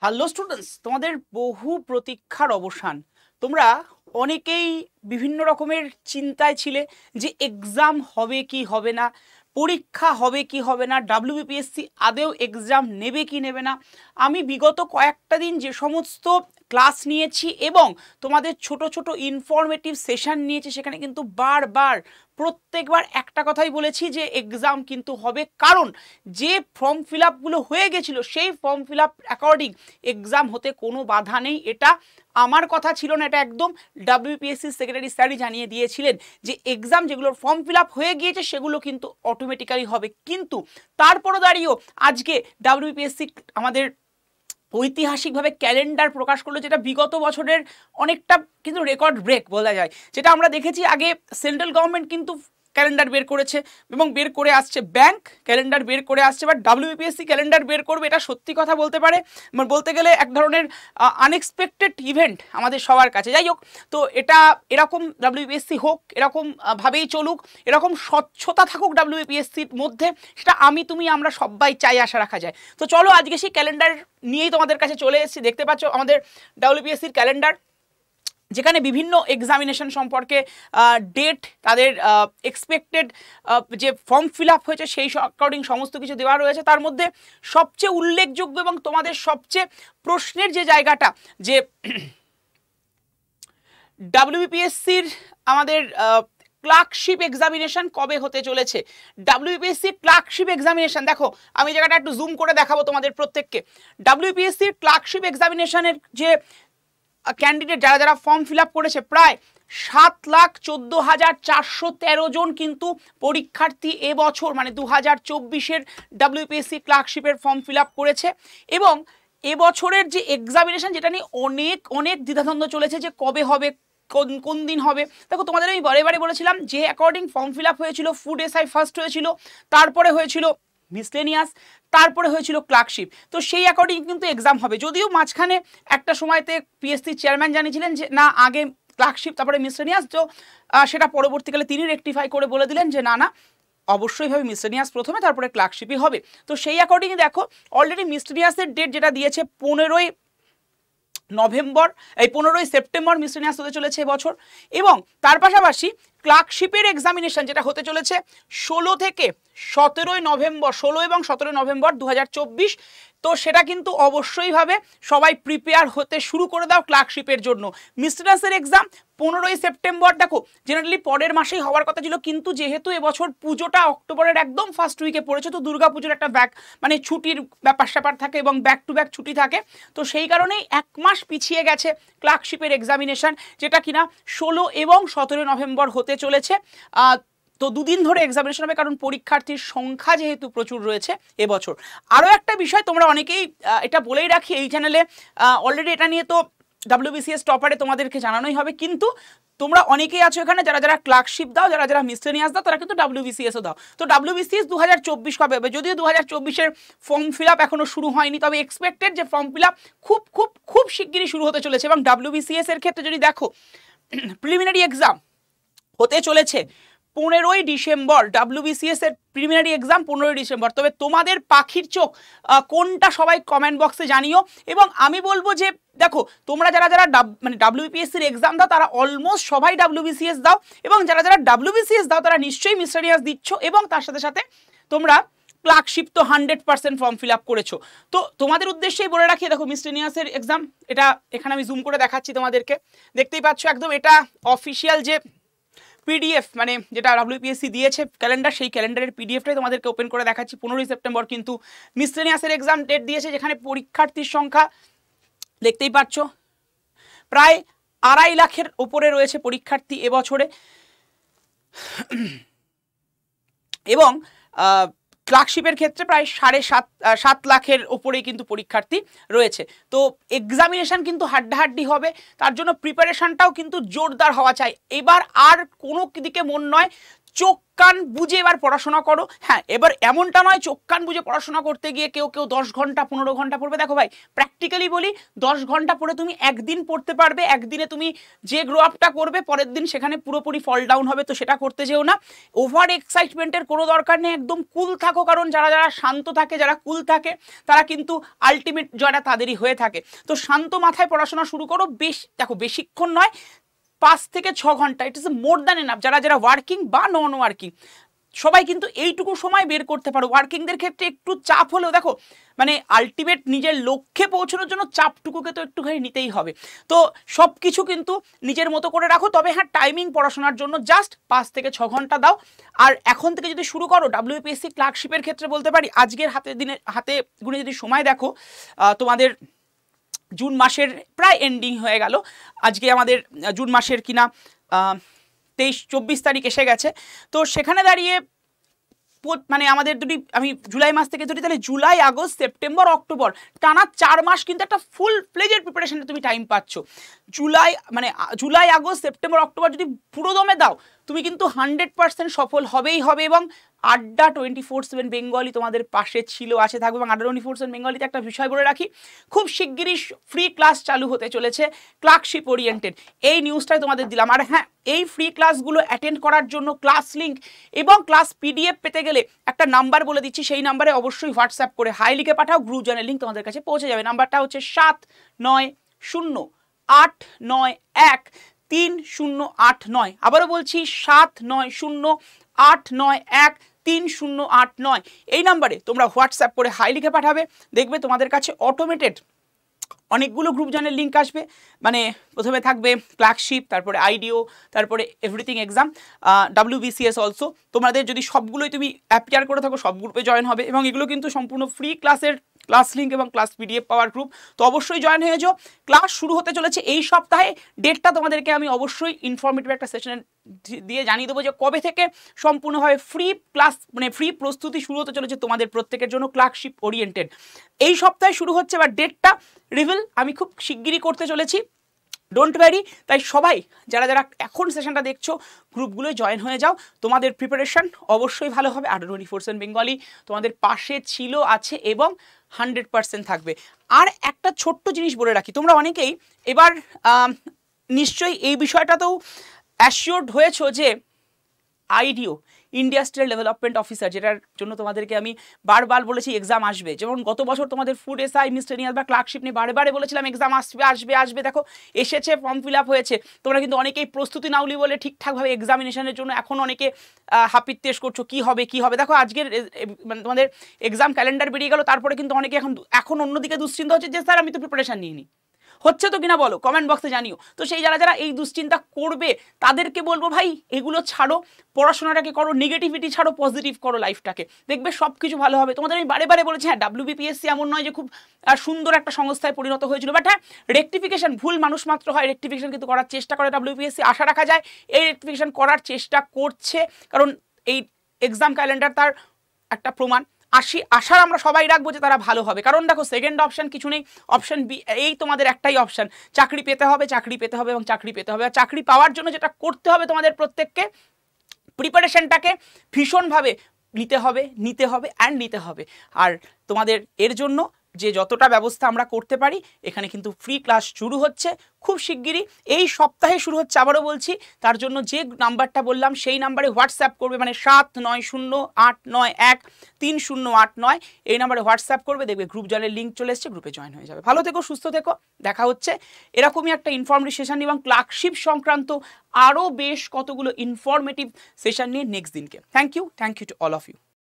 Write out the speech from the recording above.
Hello students, তোমাদের বহু প্রতীক্ষার অবসান। তোমরা অনেকেই বিভিন্ন রকমের চিন্তায় ছিলে যে এক্সাম হবে কি হবে না, পরীক্ষা হবে কি হবে না, ডাব্লিউবিপিএসসি আদেও এক্সাম নেবে কি নেবে না। আমি বিগত কয়েকটা দিন যে সমস্ত ক্লাস নিয়েছি এবং তোমাদের ছোট ছোট ইনফরমেটিভ সেশন নিয়েছি, সেখানে কিন্তু বারবার প্রত্যেকবার একটা কথাই বলেছি যে এক্সাম কিন্তু হবে, কারণ যে ফর্ম ফিল আপগুলো হয়ে গেছিলো সেই form fill up according exam হতে কোনো বাধা নেই। এটা আমার কথা ছিল না, এটা একদম ডাব্লিউবিপিএসসি সেক্রেটারি স্যারই জানিয়ে দিয়েছিলেন যে এক্সাম যেগুলোর ফর্ম ফিল আপ হয়ে গিয়েছে সেগুলো কিন্তু অটোমেটিক্যালি হবে। কিন্তু তারপরও দাঁড়িয়েও আজকে ডাব্লিউবিপিএসসি আমাদের ঐতিহাসিকভাবে ক্যালেন্ডার প্রকাশ করলো, যেটা বিগত বছরের অনেকটা কিন্তু রেকর্ড ব্রেক বলা যায়। যেটা আমরা দেখেছি আগে সেন্ট্রাল গভর্নমেন্ট কিন্তু ক্যালেন্ডার বের করেছে এবং বের করে আসছে, ব্যাংক ক্যালেন্ডার বের করে আসছে, বাট ডাব্লিউবিপিএসসি ক্যালেন্ডার বের করবে, এটা সত্যি কথা বলতে পারে বলতে গেলে এক ধরনের আনএক্সপেক্টেড ইভেন্ট আমাদের সবার কাছে। যাই হোক, তো এটা এরকম ডাব্লিউবিপিএসসি হোক, এরকম ভাবেই চলুক, এরকম স্বচ্ছতা থাকুক ডাব্লিউবিপিএসসির মধ্যে, সেটা আমি তুমি আমরা সবাই চাই, আশা রাখা যায়। তো চলো আজকে সেই ক্যালেন্ডার নিয়েই তোমাদের কাছে চলে এসেছি। দেখতে পাচ্ছ আমাদের ডাব্লিউবিপিএসসির ক্যালেন্ডার, যেখানে বিভিন্ন এক্সামিনেশন সম্পর্কে ডেট, তাদের এক্সপেক্টেড যে ফর্ম ফিল আপ হয়েছে সেই অ্যাকর্ডিং সমস্ত কিছু দেওয়া রয়েছে। তার মধ্যে সবচেয়ে উল্লেখযোগ্য এবং তোমাদের সবচেয়ে প্রশ্নের যে জায়গাটা, যে ডাব্লিউবিপিএসসির আমাদের ক্লার্কশিপ এক্সামিনেশন কবে হতে চলেছে। ডাব্লিউবিপিএসসি ক্লার্কশিপ এক্সামিনেশন, দেখো আমি জায়গাটা একটু জুম করে দেখাবো তোমাদের প্রত্যেককে। ডাব্লিউবিপিএসসির ক্লার্কশিপ এক্সামিনেশনের যে ক্যান্ডিডেট যারা যারা ফর্ম ফিল আপ করেছে, প্রায় 7,14,413 জন কিন্তু পরীক্ষার্থী এবছর মানে 2024-এর ডাব্লিউবিপিএসসি ক্লার্কশিপের ফর্ম ফিল আপ করেছে। এবং এবছরের যে এক্সামিনেশন, যেটা নিয়ে অনেক অনেক দ্বিধাদ্বন্দ্ব চলেছে যে কবে হবে, কোন দিন হবে। দেখো তোমাদের আমি বারে বারে বলেছিলাম যে অ্যাকর্ডিং ফর্ম ফিল আপ হয়েছিল, ফুড এসআই ফার্স্ট হয়েছিল, তারপরে হয়েছিল মিসলেনিয়াস, তারপরে হয়েছিল ক্লার্কশিপ। তো সেই অ্যাকর্ডিং কিন্তু এক্সাম হবে। যদিও মাঝখানে একটা সময়তে পিএসসির চেয়ারম্যান জানিয়েছিলেন যে না, আগে ক্লার্কশিপ তারপরে মিসলেনিয়াস, তো সেটা পরবর্তীকালে তিনি রেকটিফাই করে বলে দিলেন যে না, অবশ্যই ভাবে মিসলেনিয়াস প্রথমে, তারপরে ক্লার্কশিপই হবে। তো সেই অ্যাকর্ডিং দেখো অলরেডি মিসলেনিয়াসের ডেট যেটা দিয়েছে 15ই নভেম্বর, এই 15ই সেপ্টেম্বর মিসলেনিয়াস হতে চলেছে এবছর। এবং তার পাশাপাশি ক্লার্কশিপের এক্সামিনেশন যেটা হতে চলেছে 16 থেকে 17ই নভেম্বর, 16 এবং 17 নভেম্বর 2024। তো সেটা কিন্তু অবশ্যই ভাবে সবাই প্রিপেয়ার হতে শুরু করে দাও ক্লার্কশিপের জন্য। মিসলেনিয়াসের এক্সাম 15ই সেপ্টেম্বর, দেখো জেনারেলি পরের মাসেই হওয়ার কথা ছিল, কিন্তু যেহেতু এবছর পুজোটা অক্টোবরের একদম ফার্স্ট উইকে পড়েছে, তো দুর্গাপুজোর একটা মানে ছুটির ব্যাপার স্যাপার থাকে এবং ব্যাক টু ব্যাক ছুটি থাকে, তো সেই কারণেই এক মাস পিছিয়ে গেছে ক্লার্কশিপের এক্সামিনেশন, যেটা কিনা 16 এবং 17 নভেম্বর হতে চলেছে। তো দুদিন ধরে এক্সামিনেশন হবে, কারণ পরীক্ষার্থীর সংখ্যা যেহেতু প্রচুর রয়েছে এবছর। আরও একটা বিষয় তোমরা অনেকেই এটা বলেই রাখি এই চ্যানেলে, অলরেডি এটা নিয়ে তো ডাব্লিউবিসিএস টপারে তোমাদেরকে জানানোই হবে, কিন্তু তোমরা অনেকেই আছো এখানে যারা যারা ক্লার্কশিপ দাও, যারা যারা মিসলেনিয়াস দাও, তারা কিন্তু ডাব্লিউবিসিএসও দাও। তো ডাব্লিউবিসিএস 2024 কবে হবে? যদিও 2024-এর ফর্ম ফিল আপ এখনো শুরু হয়নি, তবে এক্সপেক্টেড যে ফর্ম ফিল আপ খুব খুব খুব শিগগিরই শুরু হতে চলেছে। এবং ডাব্লিউবিসিএস এর ক্ষেত্রে যদি দেখো, প্রিলিমিনারি এক্সাম হতে চলেছে 15ই ডিসেম্বর, ডাব্লিউবিসিএস এর প্রিলিমিনারি এক্সাম 15ই ডিসেম্বর। তবে তোমাদের পাখির চোখ কোনটা সবাই কমেন্ট বক্সে জানিও। এবং আমি বলবো যে দেখো তোমরা যারা যারা মানে ডাব্লিউবিপিএসসির এক্সাম দাও, তারা অলমোস্ট সবাই ডাব্লিউবিসিএস দাও, এবং যারা যারা ডাব্লিউবিসিএস দাও তারা নিশ্চয়ই মিসলেনিয়াস দিচ্ছ, এবং তার সাথে সাথে তোমরা ক্লার্কশিপ তো 100% ফর্ম ফিল আপ করেছো। তো তোমাদের উদ্দেশ্যেই বলে রাখি, দেখো মিসলেনিয়াসের এক্সাম, এটা এখানে আমি জুম করে দেখাচ্ছি তোমাদেরকে, দেখতেই পাচ্ছ একদম এটা অফিসিয়াল যে পিডিএফ, মানে যেটা ডাব্লিউবিপিএসসি দিয়েছে ক্যালেন্ডার, সেই ক্যালেন্ডারের পিডিএফটাই তোমাদেরকে ওপেন করে দেখাচ্ছি। 15ই সেপ্টেম্বর কিন্তু মিসলেনিয়াসের এক্সাম ডেট দিয়েছে, যেখানে পরীক্ষার্থীর সংখ্যা দেখতেই পাচ্ছ প্রায় 2.5 লাখের ওপরে রয়েছে পরীক্ষার্থী এবছরে। এবং ক্লার্কশিপের ক্ষেত্রে প্রায় 7.5 লাখের ওপরেই কিন্তু পরীক্ষার্থী রয়েছে। তো এক্সামিনেশন কিন্তু হাড্ডাহাড্ডি হবে, তার জন্য প্রিপারেশনটাও কিন্তু জোরদার হওয়া চাই। এবার আর কোনো দিকে মন নয়, চোখ কান বুঝে এবার পড়াশোনা করো। হ্যাঁ, এবার এমনটা নয় চোখ কান বুঝে পড়াশোনা করতে গিয়ে কেউ 10 ঘন্টা 15 ঘন্টা পড়বে। দেখো ভাই, প্র্যাকটিক্যালি বলি, 10 ঘন্টা পড়ে তুমি একদিন পড়তে পারবে, একদিনে তুমি যে গ্রো আপটা করবে পরের দিন সেখানে পুরোপুরি ফল ডাউন হবে, তো সেটা করতে যেও না। ওভার এক্সাইটমেন্টের কোনো দরকার নেই, একদম কুল থাকো, কারণ যারা শান্ত থাকে, যারা কুল থাকে, তারা কিন্তু আলটিমেট জয়টা তাদেরই হয়ে থাকে। তো শান্ত মাথায় পড়াশোনা শুরু করো। দেখো বেশিক্ষণ নয়, 5 থেকে 6 ঘন্টা, it is more than enough. যারা ওয়ার্কিং বা নন ওয়ার্কিং সবাই কিন্তু এইটুকু সময় বের করতে পারো। ওয়ার্কিংদের ক্ষেত্রে একটু চাপ হলেও দেখো, মানে আলটিমেট নিজের লক্ষ্যে পৌঁছানোর জন্য চাপটুকুকে তো একটুখানি নিতেই হবে। তো সব কিছু কিন্তু নিজের মতো করে রাখো। তবে হ্যাঁ, টাইমিং পড়াশোনার জন্য জাস্ট 5 থেকে 6 ঘন্টা দাও। আর এখন থেকে যদি শুরু করো WPSC ক্লার্কশিপের ক্ষেত্রে বলতে পারি, আজকের হাতে গুণে যদি সময় দেখো, তোমাদের জুন মাসের প্রায় এন্ডিং হয়ে গেল। আজকে আমাদের জুন মাসের কিনা 23-24 তারিখ এসে গেছে। তো সেখানে দাঁড়িয়ে মানে আমাদের আমি জুলাই মাস থেকে ধরি, তাহলে জুলাই, আগস্ট, সেপ্টেম্বর, অক্টোবর টানা 4 মাস কিন্তু একটা ফুল ফ্লেজেড প্রিপারেশনে তুমি টাইম পাচ্ছ। জুলাই, আগস্ট, সেপ্টেম্বর, অক্টোবর যদি পুরো দমে দাও, তুমি কিন্তু 100% সফল হবেই হবে। এবং আড্ডা 24/7 বেঙ্গলি তোমাদের পাশে ছিল, আছে, থাকবে। এবং আড্ডা 24/7 বেঙ্গলিতে একটা বিষয় বলে রাখি, খুব শিগগিরই ফ্রি ক্লাস চালু হতে চলেছে ক্লার্কশিপ ওরিয়েন্টেড। এই নিউজটাই তোমাদের দিলাম। আর হ্যাঁ, এই ফ্রি ক্লাসগুলো অ্যাটেন্ড করার জন্য ক্লাস লিঙ্ক এবং ক্লাস PDF পেতে গেলে একটা নাম্বার বলে দিচ্ছি, সেই নাম্বারে অবশ্যই হোয়াটসঅ্যাপ করে হাই লিখে পাঠাও, গ্রুপ জয়েনের লিঙ্ক তোমাদের কাছে পৌঁছে যাবে। নাম্বারটা হচ্ছে 7908913089। আবারও বলছি 7908913089। এই নাম্বারে তোমরা হোয়াটসঅ্যাপ করে হাই লিখে পাঠাবে, দেখবে তোমাদের কাছে অটোমেটেড অনেকগুলো গ্রুপ জয়েনের লিঙ্ক আসবে। মানে প্রথমে থাকবে ক্লার্কশিপ, তারপরে IDO, তারপরে এভরিথিং এক্সাম, WBCS অলসো। তোমাদের যদি সবগুলোই তুমি অ্যাপিয়ার করে থাকো, সব গ্রুপে জয়েন হবে। এবং এগুলো কিন্তু সম্পূর্ণ ফ্রি ক্লাসের ক্লাস লিঙ্ক এবং ক্লাস PDF পাওয়ার গ্রুপ। তো অবশ্যই জয়েন হয়ে যাও। ক্লাস শুরু হতে চলেছে এই সপ্তাহে। ডেটটা তোমাদেরকে আমি অবশ্যই ইনফরমেটিভ একটা সেশনে দিয়ে জানিয়ে দেবো যে কবে থেকে সম্পূর্ণভাবে ফ্রি ক্লাস, মানে ফ্রি প্রস্তুতি শুরু হতে চলেছে তোমাদের প্রত্যেকের জন্য ক্লার্কশিপ ওরিয়েন্টেড। এই সপ্তাহে শুরু হচ্ছে, বা ডেটটা রিভিল আমি খুব শিগগিরই করতে চলেছি, ডোন্ট ওয়ারি। তাই সবাই যারা এখন সেশনটা দেখছো, গ্রুপগুলোয় জয়েন হয়ে যাও। তোমাদের প্রিপারেশন অবশ্যই ভালো হবে। আড্ডা 24/7 বেঙ্গলি তোমাদের পাশে ছিল, আছে এবং 100% থাকবে। আর একটা ছোট্ট জিনিস বলে রাখি, তোমরা অনেকেই এবার নিশ্চয়ই এই বিষয়টাতেও অ্যাসিওর্ড হয়েছো যে IDO, ইন্ডাস্ট্রিয়াল ডেভেলপমেন্ট অফিসার, যেটার জন্য তোমাদেরকে আমি বারবার বলেছি এক্সাম আসবে। যেমন গত বছর তোমাদের ফুড SI, মিসলেনিয়াস বা ক্লার্কশিপ নিয়ে বারে বলেছিলাম এক্সাম আসবে। দেখো এসেছে, ফর্ম ফিল আপ হয়েছে। তোমরা কিন্তু অনেকেই প্রস্তুতি নাওনি বলে ঠিকঠাকভাবে এক্সামিনেশনের জন্য এখন অনেকে হাপিত্তেশ করছো কি হবে। দেখো আজকের মানে তোমাদের এক্সাম ক্যালেন্ডার বেরিয়ে গেল, তারপরে কিন্তু অনেকে এখন অন্যদিকে দুশ্চিন্তা হচ্ছে যে স্যার আমি তো প্রিপারেশন নিইনি। হচ্ছে তো কিনা বলো, কমেন্ট বক্সে জানিও। তো সেই যারা এই দুশ্চিন্তা করবে তাদেরকে বলবো, ভাই এগুলো ছাড়ো, পড়াশোনাটাকে করো, নেগেটিভিটি ছাড়ো, পজিটিভ করো লাইফটাকে, দেখবে সব কিছু ভালো হবে। তোমাদের আমি বারে বলেছি, হ্যাঁ WBPSC এমন নয় যে খুব সুন্দর একটা সংস্থায় পরিণত হয়েছিল, বাট হ্যাঁ রেকটিফিকেশন, ভুল মানুষ মাত্র হয়, রেকটিফিকেশন কিন্তু করার চেষ্টা করে WBPSC। আশা রাখা যায় এই রেকটিফিকেশন করার চেষ্টা করছে, কারণ এই এক্সাম ক্যালেন্ডার তার একটা প্রমাণ। আশার আমরা সবাই রাখবো যে তারা ভালো হবে। কারণ দেখো সেকেন্ড অপশন কিছু নেই, অপশন বি, এই তোমাদের একটাই অপশন, চাকরি পেতে হবে এবং চাকরি পেতে হবে। আর চাকরি পাওয়ার জন্য যেটা করতে হবে তোমাদের প্রত্যেককে, প্রিপারেশনটাকে ভীষণভাবে নিতে হবে। আর তোমাদের এর জন্য যে যতটা ব্যবস্থা আমরা করতে পারি, এখানে কিন্তু ফ্রি ক্লাস শুরু হচ্ছে খুব শিগগিরই, এই সপ্তাহে শুরু হচ্ছে। আবারও বলছি, তার জন্য যে নাম্বারটা বললাম সেই নাম্বারে হোয়াটসঅ্যাপ করবে, মানে 7908913089 এই নাম্বারে হোয়াটসঅ্যাপ করবে, দেখবে গ্রুপ জয়েনের লিঙ্ক চলে এসছে, গ্রুপে জয়েন হয়ে যাবে। ভালো থেকো, সুস্থ থেকো, দেখা হচ্ছে এরকমই একটা ইনফরমেটিভ সেশন এবং ক্লার্কশিপ সংক্রান্ত আরও বেশ কতগুলো ইনফরমেটিভ সেশন নিয়ে নেক্সট দিনকে। Thank you to all of you.